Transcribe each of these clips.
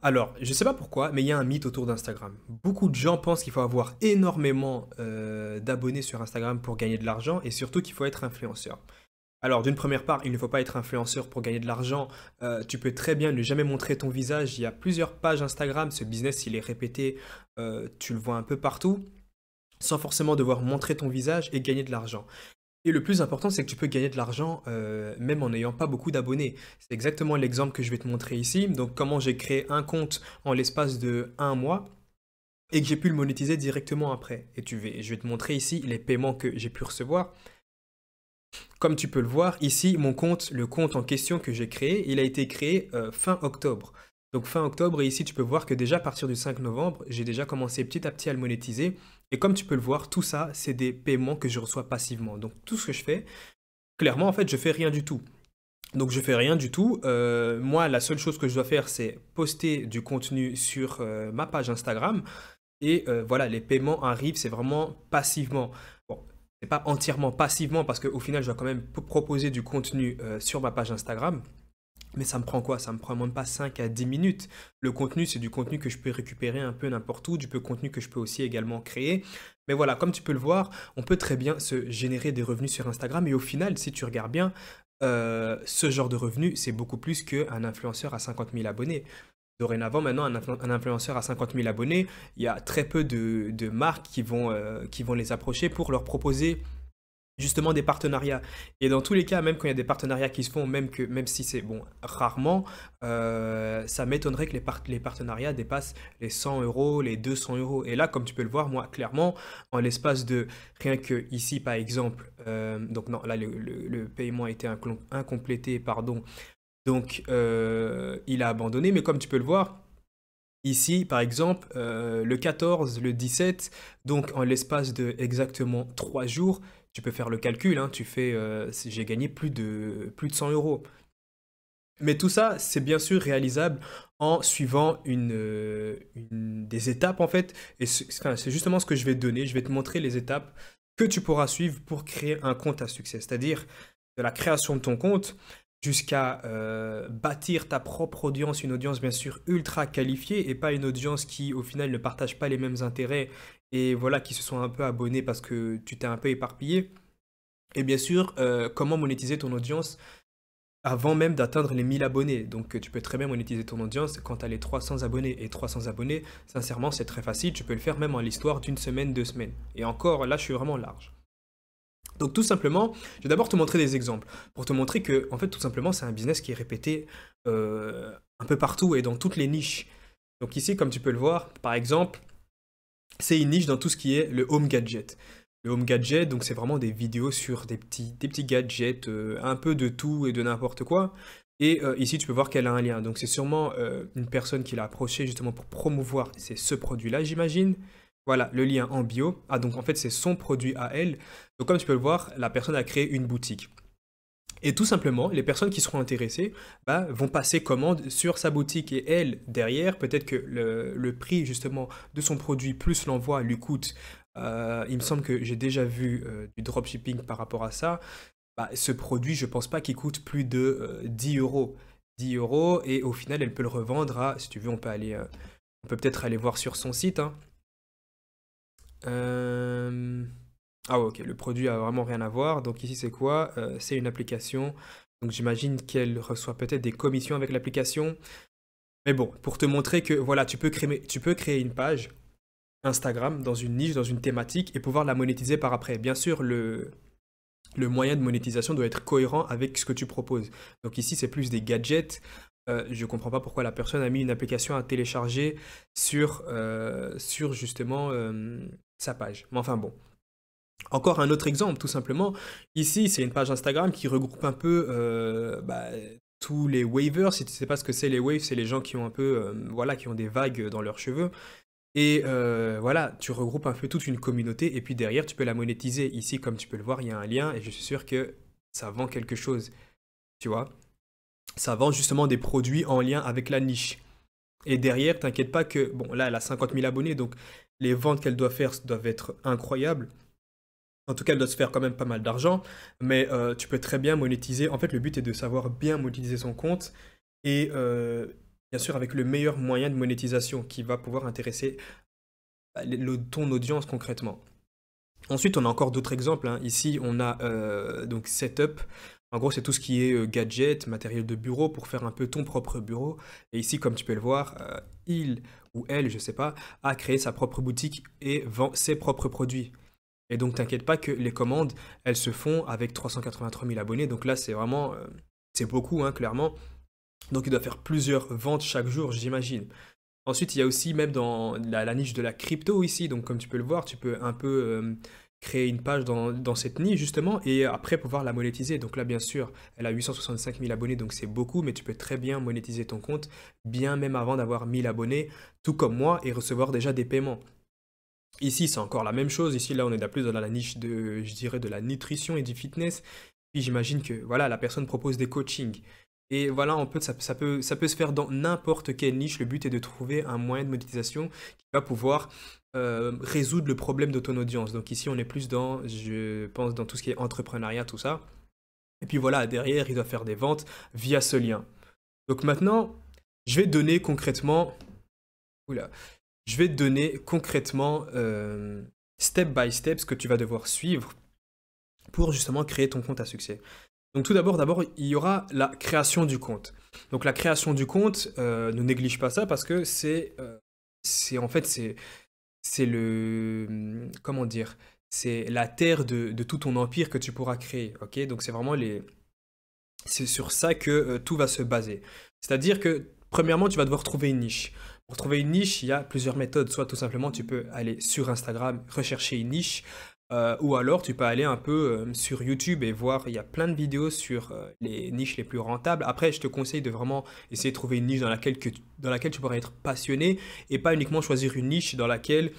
Alors, je sais pas pourquoi, mais il y a un mythe autour d'Instagram. Beaucoup de gens pensent qu'il faut avoir énormément d'abonnés sur Instagram pour gagner de l'argent et surtout qu'il faut être influenceur. Alors, d'une première part, il ne faut pas être influenceur pour gagner de l'argent. Tu peux très bien ne jamais montrer ton visage. Il y a plusieurs pages Instagram. Ce business, il est répété. Tu le vois un peu partout, sans forcément devoir montrer ton visage et gagner de l'argent. Et le plus important, c'est que tu peux gagner de l'argent même en n'ayant pas beaucoup d'abonnés. C'est exactement l'exemple que je vais te montrer ici. Donc, comment j'ai créé un compte en l'espace de un mois et que j'ai pu le monétiser directement après. Et je vais te montrer ici les paiements que j'ai pu recevoir. Comme tu peux le voir, ici, mon compte, le compte en question que j'ai créé, il a été créé fin octobre. Donc fin octobre, et ici tu peux voir que déjà à partir du 5 novembre, j'ai déjà commencé petit à petit à le monétiser. Et comme tu peux le voir, tout ça, c'est des paiements que je reçois passivement. Donc tout ce que je fais, clairement, en fait, je fais rien du tout. Donc je fais rien du tout. Moi, la seule chose que je dois faire, c'est poster du contenu sur ma page Instagram. Et voilà, les paiements arrivent, c'est vraiment passivement. Bon, c'est pas entièrement passivement parce qu'au final, je dois quand même proposer du contenu sur ma page Instagram. Mais ça me prend quoi? Ça me prend même pas 5 à 10 minutes. Le contenu, c'est du contenu que je peux récupérer un peu n'importe où, contenu que je peux aussi également créer. Mais voilà, comme tu peux le voir, on peut très bien se générer des revenus sur Instagram. Et au final, si tu regardes bien, ce genre de revenus, c'est beaucoup plus qu'un influenceur à 50 000 abonnés. Dorénavant, maintenant, un influenceur à 50 000 abonnés, il y a très peu de marques qui vont les approcher pour leur proposer justement des partenariats. Et dans tous les cas, même quand il y a des partenariats qui se font, même si c'est bon rarement, ça m'étonnerait que les partenariats dépassent les 100 euros, les 200 euros. Et là, comme tu peux le voir, moi, clairement, en l'espace de rien que ici, par exemple, donc non, là, le paiement a été incomplété, pardon. Donc, il a abandonné. Mais comme tu peux le voir, ici, par exemple, le 14, le 17, donc en l'espace de exactement 3 jours, tu peux faire le calcul, hein, j'ai gagné plus de 100 euros. Mais tout ça, c'est bien sûr réalisable en suivant des étapes en fait. Et enfin, c'est justement ce que je vais te donner. Je vais te montrer les étapes que tu pourras suivre pour créer un compte à succès. C'est-à-dire de la création de ton compte jusqu'à bâtir ta propre audience, une audience bien sûr ultra qualifiée et pas une audience qui au final ne partage pas les mêmes intérêts et voilà qui se sont un peu abonnés parce que tu t'es un peu éparpillé. Et bien sûr, comment monétiser ton audience avant même d'atteindre les 1000 abonnés. Donc tu peux très bien monétiser ton audience quand tu as les 300 abonnés. Et 300 abonnés, sincèrement, c'est très facile. Tu peux le faire même en l'histoire d'une semaine, 2 semaines. Et encore, là, je suis vraiment large. Donc tout simplement, je vais d'abord te montrer des exemples pour te montrer que, en fait, tout simplement, c'est un business qui est répété un peu partout et dans toutes les niches. Donc ici, comme tu peux le voir, par exemple, c'est une niche dans tout ce qui est le home gadget. Le home gadget, donc c'est vraiment des vidéos sur des petits gadgets, un peu de tout et de n'importe quoi. Et ici, tu peux voir qu'elle a un lien. Donc c'est sûrement une personne qui l'a approché justement pour promouvoir c'est ce produit-là, j'imagine. Voilà, le lien en bio. Ah, donc en fait, c'est son produit à elle. Donc comme tu peux le voir, la personne a créé une boutique. Et tout simplement, les personnes qui seront intéressées bah, vont passer commande sur sa boutique. Et elle, derrière, peut-être que le prix justement de son produit plus l'envoi lui coûte. Il me semble que j'ai déjà vu du dropshipping par rapport à ça. Bah, ce produit, je pense pas qu'il coûte plus de 10 euros. 10 euros et au final, elle peut le revendre à, si tu veux, on peut peut-être aller voir sur son site, hein. Euh, Ah ouais, ok, le produit a vraiment rien à voir. Donc ici c'est quoi? C'est une application. Donc j'imagine qu'elle reçoit peut-être des commissions avec l'application. Mais bon, pour te montrer que voilà, tu peux créer une page Instagram dans une niche, dans une thématique et pouvoir la monétiser par après. Bien sûr, le moyen de monétisation doit être cohérent avec ce que tu proposes. Donc ici c'est plus des gadgets. Je comprends pas pourquoi la personne a mis une application à télécharger sur justement sa page. Mais enfin bon. Encore un autre exemple, tout simplement. Ici, c'est une page Instagram qui regroupe un peu bah, tous les wavers. Si tu ne sais pas ce que c'est les waves, c'est les gens qui ont un peu, voilà, qui ont des vagues dans leurs cheveux. Et voilà, tu regroupes un peu toute une communauté et puis derrière, tu peux la monétiser. Ici, comme tu peux le voir, il y a un lien et je suis sûr que ça vend quelque chose, tu vois. Ça vend justement des produits en lien avec la niche. Et derrière, t'inquiète pas que, bon, là, elle a 50 000 abonnés, donc les ventes qu'elle doit faire doivent être incroyables. En tout cas, elle doit se faire quand même pas mal d'argent, mais tu peux très bien monétiser. En fait, le but est de savoir bien monétiser son compte. Et bien sûr avec le meilleur moyen de monétisation qui va pouvoir intéresser ton audience concrètement. Ensuite, on a encore d'autres exemples, hein. Ici, on a donc Setup. En gros, c'est tout ce qui est gadget, matériel de bureau pour faire un peu ton propre bureau. Et ici, comme tu peux le voir, il ou elle, je sais pas, a créé sa propre boutique et vend ses propres produits. Et donc, t'inquiète pas que les commandes, elles se font avec 383 000 abonnés. Donc là, c'est vraiment, c'est beaucoup, hein, clairement. Donc, il doit faire plusieurs ventes chaque jour, j'imagine. Ensuite, il y a aussi même dans la niche de la crypto ici, donc comme tu peux le voir, tu peux un peu créer une page dans cette niche justement et après pouvoir la monétiser. Donc là, bien sûr, elle a 865 000 abonnés, donc c'est beaucoup, mais tu peux très bien monétiser ton compte, bien même avant d'avoir 1000 abonnés, tout comme moi, et recevoir déjà des paiements. Ici, c'est encore la même chose. Ici, là, on est plus dans la niche de, je dirais, de la nutrition et du fitness. Puis j'imagine que voilà, la personne propose des coachings. Et voilà, ça peut se faire dans n'importe quelle niche. Le but est de trouver un moyen de monétisation qui va pouvoir résoudre le problème de ton audience. Donc ici, on est plus dans, je pense, dans tout ce qui est entrepreneuriat, tout ça. Et puis voilà, derrière, il doit faire des ventes via ce lien. Donc maintenant, je vais te donner concrètement, oula, je vais te donner concrètement, step by step, ce que tu vas devoir suivre pour justement créer ton compte à succès. Donc tout d'abord, il y aura la création du compte. Donc la création du compte, ne néglige pas ça parce que en fait, c'est comment dire, c'est la terre de tout ton empire que tu pourras créer. Ok, donc c'est sur ça que tout va se baser. C'est-à-dire que premièrement, tu vas devoir trouver une niche. Pour trouver une niche, il y a plusieurs méthodes. Soit tout simplement, tu peux aller sur Instagram, rechercher une niche, ou alors tu peux aller un peu sur YouTube et voir, il y a plein de vidéos sur les niches les plus rentables. Après, je te conseille de vraiment essayer de trouver une niche dans laquelle tu pourras être passionné et pas uniquement choisir une niche dans laquelle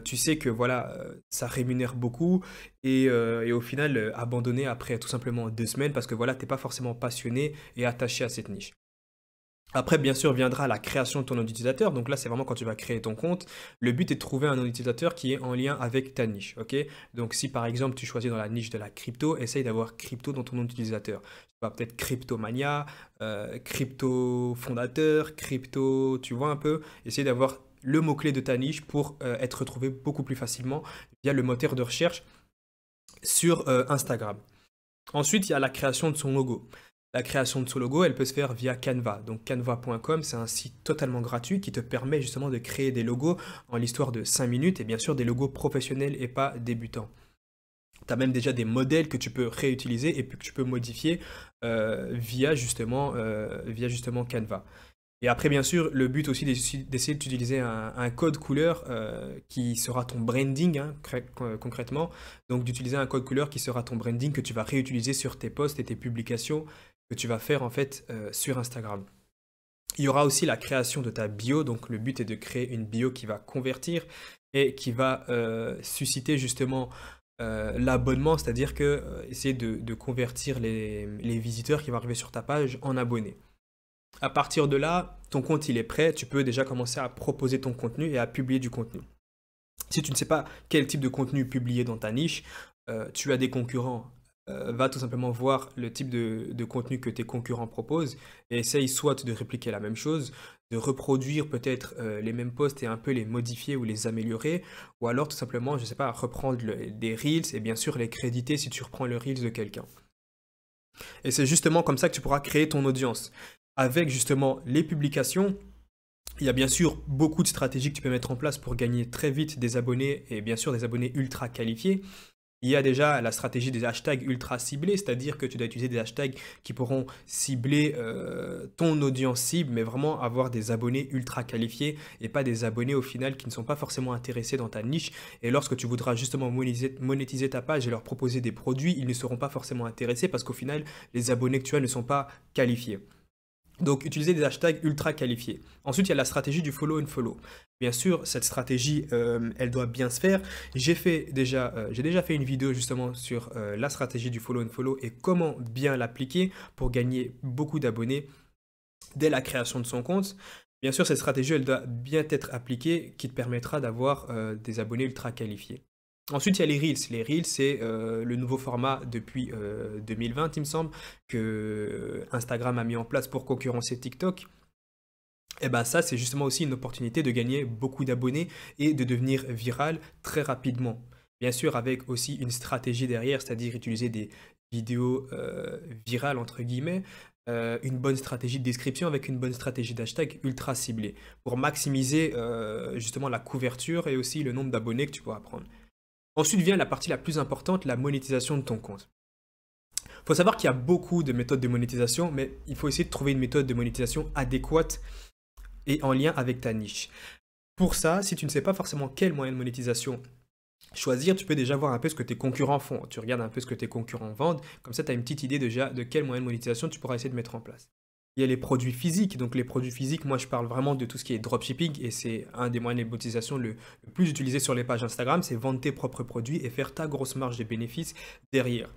tu sais que voilà, ça rémunère beaucoup et au final abandonner après tout simplement 2 semaines parce que voilà, t'es pas forcément passionné et attaché à cette niche. Après, bien sûr, viendra la création de ton nom d'utilisateur. Donc là, c'est vraiment quand tu vas créer ton compte. Le but est de trouver un nom d'utilisateur qui est en lien avec ta niche. Ok. Donc si par exemple tu choisis dans la niche de la crypto, essaye d'avoir crypto dans ton nom d'utilisateur. Tu vas peut-être Cryptomania, crypto fondateur, crypto, tu vois un peu. Essaye d'avoir le mot-clé de ta niche pour être retrouvé beaucoup plus facilement via le moteur de recherche sur Instagram. Ensuite, il y a la création de son logo. La création de son logo, elle peut se faire via Canva. Donc canva.com, c'est un site totalement gratuit qui te permet justement de créer des logos en l'histoire de 5 minutes et bien sûr des logos professionnels et pas débutants. Tu as même déjà des modèles que tu peux réutiliser et puis que tu peux modifier via justement Canva. Et après, bien sûr, le but aussi d'essayer d'utiliser un code couleur qui sera ton branding, hein, concrètement. Donc d'utiliser un code couleur qui sera ton branding que tu vas réutiliser sur tes posts et tes publications que tu vas faire en fait sur Instagram. Il y aura aussi la création de ta bio. Donc le but est de créer une bio qui va convertir et qui va susciter justement l'abonnement, c'est-à-dire que essayer de convertir les visiteurs qui vont arriver sur ta page en abonnés. À partir de là, ton compte il est prêt, tu peux déjà commencer à proposer ton contenu et à publier du contenu. Si tu ne sais pas quel type de contenu publier dans ta niche, tu as des concurrents, va tout simplement voir le type de contenu que tes concurrents proposent et essaye soit de répliquer la même chose, de reproduire peut-être les mêmes posts et un peu les modifier ou les améliorer, ou alors tout simplement, je ne sais pas, reprendre des reels et bien sûr les créditer si tu reprends le reels de quelqu'un. Et c'est justement comme ça que tu pourras créer ton audience. Avec justement les publications, il y a bien sûr beaucoup de stratégies que tu peux mettre en place pour gagner très vite des abonnés et bien sûr des abonnés ultra qualifiés. Il y a déjà la stratégie des hashtags ultra ciblés, c'est-à-dire que tu dois utiliser des hashtags qui pourront cibler ton audience cible, mais vraiment avoir des abonnés ultra qualifiés et pas des abonnés au final qui ne sont pas forcément intéressés dans ta niche. Et lorsque tu voudras justement monétiser ta page et leur proposer des produits, ils ne seront pas forcément intéressés parce qu'au final, les abonnés que tu as ne sont pas qualifiés. Donc, utiliser des hashtags ultra qualifiés. Ensuite, il y a la stratégie du follow and follow. Bien sûr, cette stratégie, elle doit bien se faire. J'ai déjà fait une vidéo justement sur la stratégie du follow and follow et comment bien l'appliquer pour gagner beaucoup d'abonnés dès la création de son compte. Bien sûr, cette stratégie, elle doit bien être appliquée, qui te permettra d'avoir des abonnés ultra qualifiés. Ensuite, il y a les Reels. Les Reels, c'est le nouveau format depuis 2020, il me semble, que Instagram a mis en place pour concurrencer TikTok. Et ben ça, c'est justement aussi une opportunité de gagner beaucoup d'abonnés et de devenir viral très rapidement. Bien sûr, avec aussi une stratégie derrière, c'est-à-dire utiliser des vidéos virales, entre guillemets, une bonne stratégie de description avec une bonne stratégie d'hashtag ultra ciblée pour maximiser justement la couverture et aussi le nombre d'abonnés que tu pourras prendre. Ensuite vient la partie la plus importante, la monétisation de ton compte. Il faut savoir qu'il y a beaucoup de méthodes de monétisation, mais il faut essayer de trouver une méthode de monétisation adéquate et en lien avec ta niche. Pour ça, si tu ne sais pas forcément quel moyen de monétisation choisir, tu peux déjà voir un peu ce que tes concurrents font. Tu regardes un peu ce que tes concurrents vendent, comme ça tu as une petite idée déjà de quel moyen de monétisation tu pourras essayer de mettre en place. Il y a les produits physiques, donc les produits physiques, moi je parle vraiment de tout ce qui est dropshipping et c'est un des moyens de monétisation le plus utilisé sur les pages Instagram, c'est vendre tes propres produits et faire ta grosse marge de bénéfices derrière.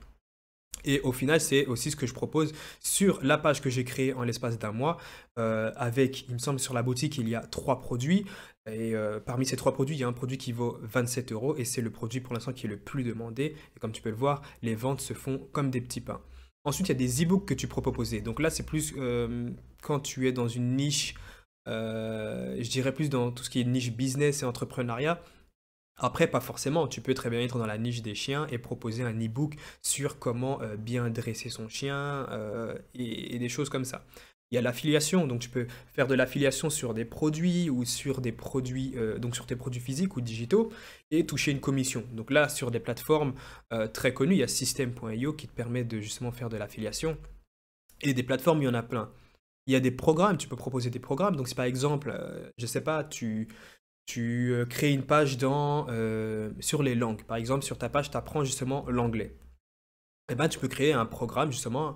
Et au final, c'est aussi ce que je propose sur la page que j'ai créée en l'espace d'un mois. Avec, il me semble, sur la boutique, il y a 3 produits. Et parmi ces 3 produits, il y a un produit qui vaut 27 euros. Et c'est le produit pour l'instant qui est le plus demandé. Et comme tu peux le voir, les ventes se font comme des petits pains. Ensuite, il y a des e-books que tu peux proposer. Donc là, c'est plus quand tu es dans une niche, je dirais plus dans tout ce qui est niche business et entrepreneuriat. Après, pas forcément, tu peux très bien être dans la niche des chiens et proposer un e-book sur comment bien dresser son chien et des choses comme ça. Il y a l'affiliation, donc tu peux faire de l'affiliation sur des produits ou sur des produits, donc sur tes produits physiques ou digitaux et toucher une commission. Donc là, sur des plateformes très connues, il y a System.io qui te permet de justement faire de l'affiliation et des plateformes, il y en a plein. Il y a des programmes, tu peux proposer des programmes. Donc si par exemple, je sais pas, tu crées une page sur les langues. Par exemple, sur ta page, tu apprends justement l'anglais. Eh ben, tu peux créer un programme justement,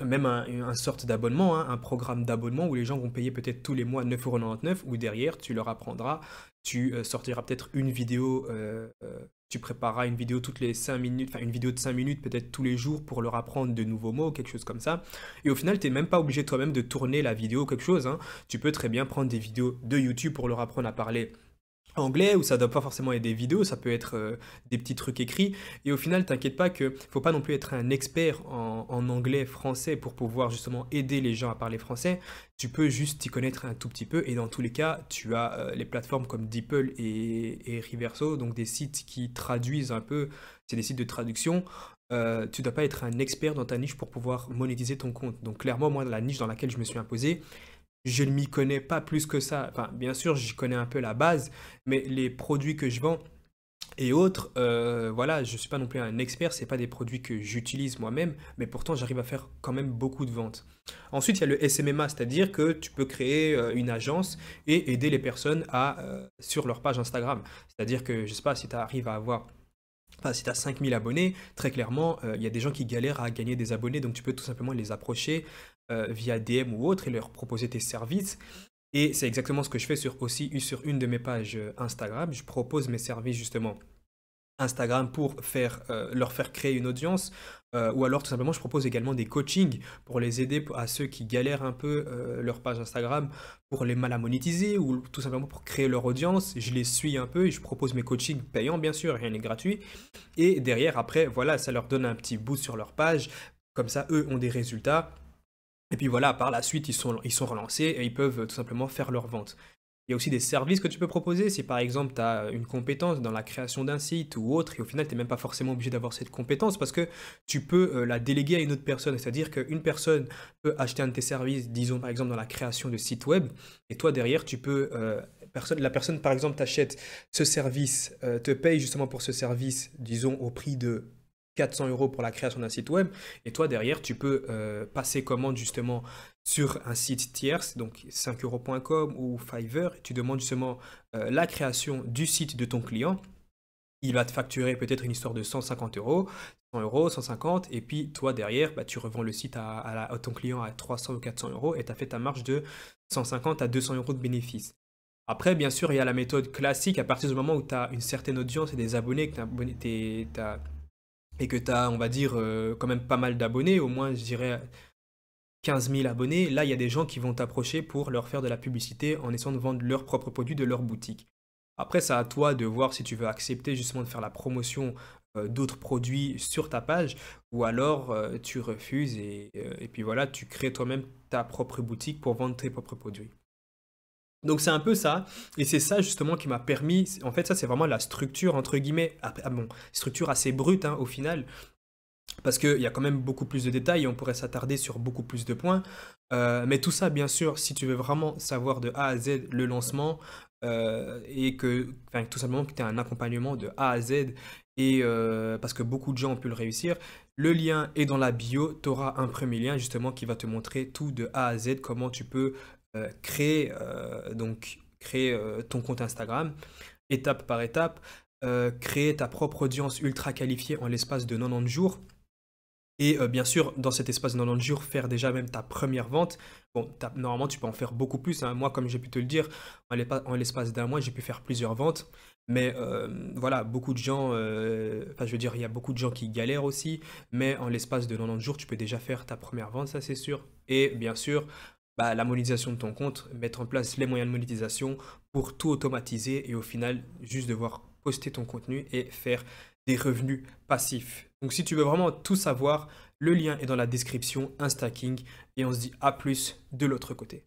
même un sorte d'abonnement, hein, un programme d'abonnement où les gens vont payer peut-être tous les mois 9,99 € où derrière, tu leur apprendras, tu sortiras peut-être une vidéo, tu prépareras une vidéo toutes les 5 minutes, enfin une vidéo de 5 minutes peut-être tous les jours pour leur apprendre de nouveaux mots, quelque chose comme ça. Et au final, tu n'es même pas obligé toi-même de tourner la vidéo ou quelque chose, hein. Tu peux très bien prendre des vidéos de YouTube pour leur apprendre à parler anglais ou ça doit pas forcément être des vidéos, ça peut être des petits trucs écrits. Et au final, t'inquiète pas que faut pas non plus être un expert en anglais français pour pouvoir justement aider les gens à parler français. Tu peux juste t'y connaître un tout petit peu et dans tous les cas, tu as les plateformes comme DeepL et Reverso, donc des sites qui traduisent un peu, c'est des sites de traduction. Tu dois pas être un expert dans ta niche pour pouvoir monétiser ton compte. Donc clairement, moi, dans la niche dans laquelle je me suis imposé, je ne m'y connais pas plus que ça. Enfin, bien sûr, j'y connais un peu la base, mais les produits que je vends et autres, voilà, je ne suis pas non plus un expert, c'est pas des produits que j'utilise moi-même, mais pourtant j'arrive à faire quand même beaucoup de ventes. Ensuite, il y a le SMMA, c'est-à-dire que tu peux créer une agence et aider les personnes sur leur page Instagram. C'est-à-dire que, je sais pas, si tu arrives à avoir enfin, si tu as 5000 abonnés, très clairement, il y a des gens qui galèrent à gagner des abonnés, donc tu peux tout simplement les approcher via DM ou autre et leur proposer tes services. Et c'est exactement ce que je fais sur une de mes pages Instagram. Je propose mes services justement Instagram pour leur faire créer une audience. Ou alors tout simplement je propose également des coachings pour les aider à ceux qui galèrent un peu leur page Instagram pour les mal à monétiser ou tout simplement pour créer leur audience. Je les suis un peu et je propose mes coachings payants bien sûr, rien n'est gratuit. Et derrière après voilà ça leur donne un petit boost sur leur page. Comme ça eux ont des résultats. Et puis voilà, par la suite, ils sont relancés et ils peuvent tout simplement faire leur vente. Il y a aussi des services que tu peux proposer. Si par exemple, tu as une compétence dans la création d'un site ou autre, et au final, tu n'es même pas forcément obligé d'avoir cette compétence parce que tu peux la déléguer à une autre personne. C'est-à-dire qu'une personne peut acheter un de tes services, disons par exemple dans la création de site web, et toi derrière, la personne par exemple t'achète ce service, te paye justement pour ce service, disons au prix de 400 € pour la création d'un site web. Et toi, derrière, tu peux passer commande justement sur un site tierce, donc 5euros.com ou Fiverr. Et tu demandes justement la création du site de ton client. Il va te facturer peut-être une histoire de 150 €, 100 €, 150. Et puis toi, derrière, bah, tu revends le site à ton client à 300 ou 400 € et tu as fait ta marge de 150 à 200 € de bénéfice. Après, bien sûr, il y a la méthode classique. À partir du moment où tu as une certaine audience et des abonnés, que et que tu as, on va dire, quand même pas mal d'abonnés, au moins, je dirais 15 000 abonnés, là, il y a des gens qui vont t'approcher pour leur faire de la publicité en essayant de vendre leurs propres produits de leur boutique. Après, c'est à toi de voir si tu veux accepter justement de faire la promotion d'autres produits sur ta page ou alors tu refuses et puis voilà, tu crées toi-même ta propre boutique pour vendre tes propres produits. Donc c'est un peu ça, et c'est ça justement qui m'a permis, en fait ça c'est vraiment la structure entre guillemets, bon, structure assez brute hein, au final, parce qu'il y a quand même beaucoup plus de détails et on pourrait s'attarder sur beaucoup plus de points. Mais tout ça, bien sûr, si tu veux vraiment savoir de A à Z le lancement et que, enfin, tout simplement que tu as un accompagnement de A à Z et parce que beaucoup de gens ont pu le réussir, le lien est dans la bio. Tu auras un premier lien justement qui va te montrer tout de A à Z, comment tu peux créer ton compte Instagram étape par étape, créer ta propre audience ultra qualifiée en l'espace de 90 jours. Et bien sûr, dans cet espace de 90 jours, faire déjà même ta première vente. Bon, normalement, tu peux en faire beaucoup plus, hein. Moi, comme j'ai pu te le dire, en l'espace d'un mois, j'ai pu faire plusieurs ventes. Mais voilà, beaucoup de gens, enfin, je veux dire, il y a beaucoup de gens qui galèrent aussi. Mais en l'espace de 90 jours, tu peux déjà faire ta première vente, ça c'est sûr. Et bien sûr, bah, la monétisation de ton compte, mettre en place les moyens de monétisation pour tout automatiser et au final, juste devoir poster ton contenu et faire des revenus passifs. Donc si tu veux vraiment tout savoir, le lien est dans la description, Instaking, et on se dit à plus de l'autre côté.